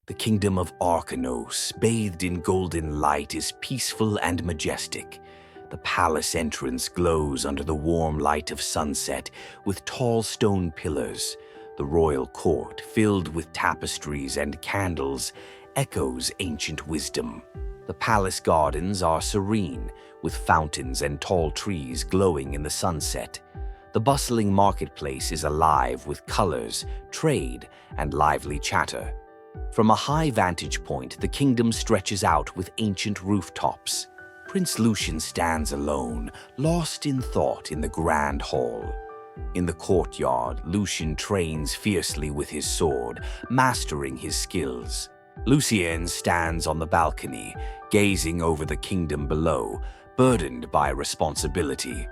The kingdom of Arkanos, bathed in golden light, is peaceful and majestic. The palace entrance glows under the warm light of sunset with tall stone pillars. The royal court, filled with tapestries and candles, echoes ancient wisdom. The palace gardens are serene, with fountains and tall trees glowing in the sunset. The bustling marketplace is alive with colors, trade, and lively chatter. From a high vantage point, the kingdom stretches out with ancient rooftops. Prince Lucian stands alone, lost in thought in the grand hall. In the courtyard, Lucian trains fiercely with his sword, mastering his skills. Lucian stands on the balcony, gazing over the kingdom below, burdened by responsibility.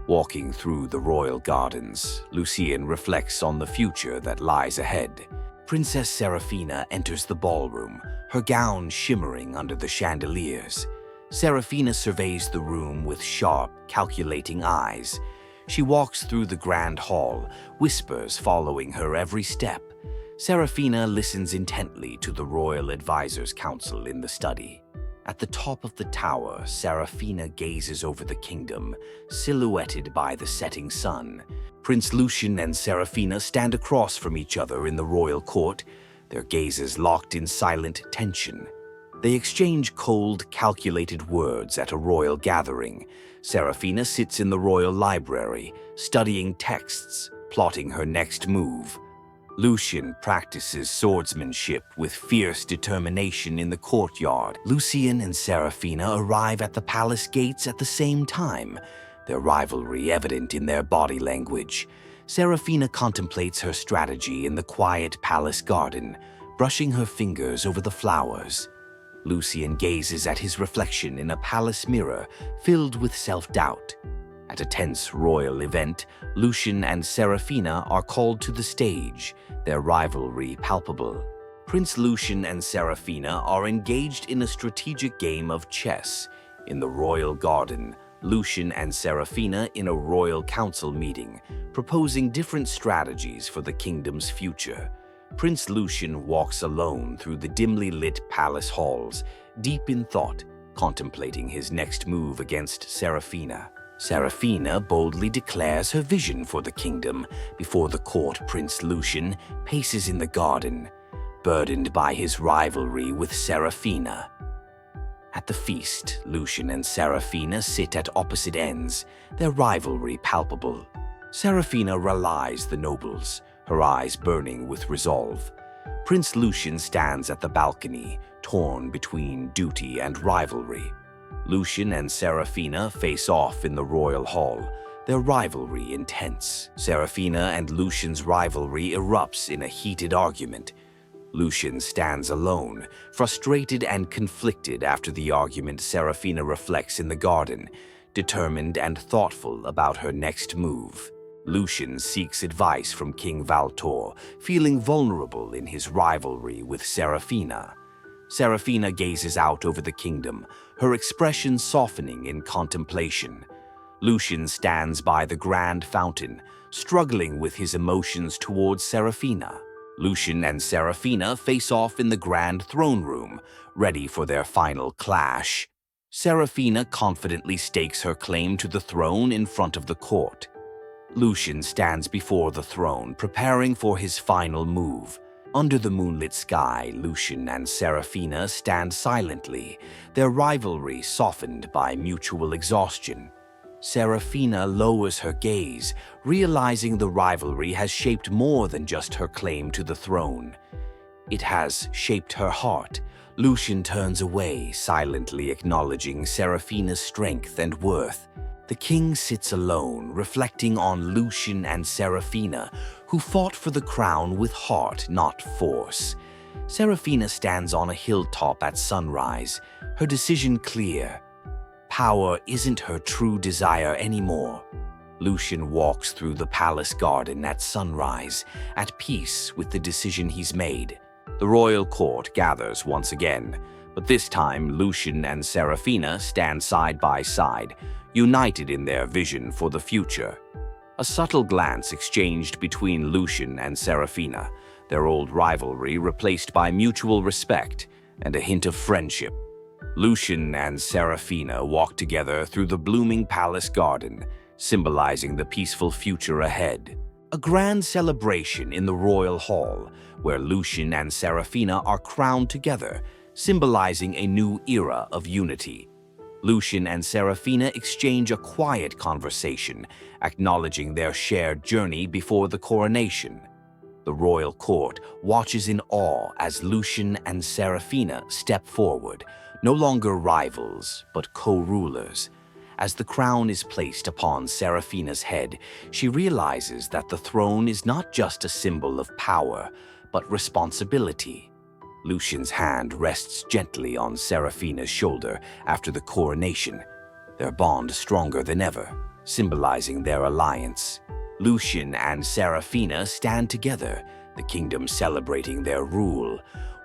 Walking through the royal gardens, Lucian reflects on the future that lies ahead. Princess Seraphina enters the ballroom, her gown shimmering under the chandeliers. Seraphina surveys the room with sharp, calculating eyes. She walks through the grand hall, whispers following her every step. Seraphina listens intently to the royal advisor's counsel in the study. At the top of the tower, Seraphina gazes over the kingdom, silhouetted by the setting sun. Prince Lucian and Seraphina stand across from each other in the royal court, their gazes locked in silent tension. They exchange cold, calculated words at a royal gathering. Seraphina sits in the royal library, studying texts, plotting her next move. Lucian practices swordsmanship with fierce determination in the courtyard. Lucian and Seraphina arrive at the palace gates at the same time, their rivalry evident in their body language. Seraphina contemplates her strategy in the quiet palace garden, brushing her fingers over the flowers. Lucian gazes at his reflection in a palace mirror filled with self-doubt. At a tense royal event, Lucian and Seraphina are called to the stage, their rivalry palpable. Prince Lucian and Seraphina are engaged in a strategic game of chess. In the royal garden, Lucian and Seraphina in a royal council meeting, proposing different strategies for the kingdom's future. Prince Lucian walks alone through the dimly lit palace halls, deep in thought, contemplating his next move against Seraphina. Seraphina boldly declares her vision for the kingdom before the court. Prince Lucian paces in the garden, burdened by his rivalry with Seraphina. At the feast, Lucian and Seraphina sit at opposite ends, their rivalry palpable. Seraphina rallies the nobles, her eyes burning with resolve. Prince Lucian stands at the balcony, torn between duty and rivalry. Lucian and Seraphina face off in the royal hall, their rivalry intense. Seraphina and Lucian's rivalry erupts in a heated argument. Lucian stands alone, frustrated and conflicted after the argument. Seraphina reflects in the garden, determined and thoughtful about her next move. Lucian seeks advice from King Valtor, feeling vulnerable in his rivalry with Seraphina. Seraphina gazes out over the kingdom, her expression softening in contemplation. Lucian stands by the grand fountain, struggling with his emotions towards Seraphina. Lucian and Seraphina face off in the grand throne room, ready for their final clash. Seraphina confidently stakes her claim to the throne in front of the court. Lucian stands before the throne, preparing for his final move. Under the moonlit sky, Lucian and Seraphina stand silently, their rivalry softened by mutual exhaustion. Seraphina lowers her gaze, realizing the rivalry has shaped more than just her claim to the throne. It has shaped her heart. Lucian turns away, silently acknowledging Seraphina's strength and worth. The king sits alone, reflecting on Lucian and Seraphina, who fought for the crown with heart, not force. Seraphina stands on a hilltop at sunrise, her decision clear. Power isn't her true desire anymore. Lucian walks through the palace garden at sunrise, at peace with the decision he's made. The royal court gathers once again, but this time Lucian and Seraphina stand side by side, united in their vision for the future. A subtle glance exchanged between Lucian and Seraphina, their old rivalry replaced by mutual respect and a hint of friendship. Lucian and Seraphina walk together through the blooming palace garden, symbolizing the peaceful future ahead. A grand celebration in the royal hall, where Lucian and Seraphina are crowned together, symbolizing a new era of unity. Lucian and Seraphina exchange a quiet conversation, acknowledging their shared journey before the coronation. The royal court watches in awe as Lucian and Seraphina step forward, no longer rivals, but co-rulers. As the crown is placed upon Seraphina's head, she realizes that the throne is not just a symbol of power, but responsibility. Lucian's hand rests gently on Seraphina's shoulder after the coronation, their bond stronger than ever, symbolizing their alliance. Lucian and Seraphina stand together, the kingdom celebrating their rule.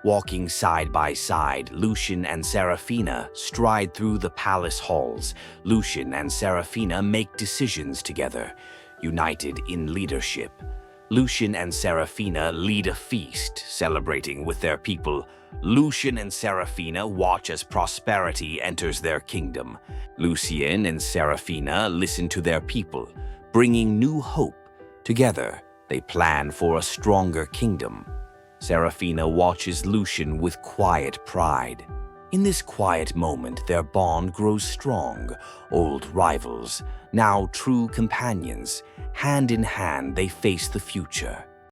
Walking side by side, Lucian and Seraphina stride through the palace halls. Lucian and Seraphina make decisions together, united in leadership. Lucian and Seraphina lead a feast, celebrating with their people. Lucian and Seraphina watch as prosperity enters their kingdom. Lucian and Seraphina listen to their people, bringing new hope. Together, they plan for a stronger kingdom. Seraphina watches Lucian with quiet pride. In this quiet moment, their bond grows strong. Old rivals, now true companions. Hand in hand, they face the future.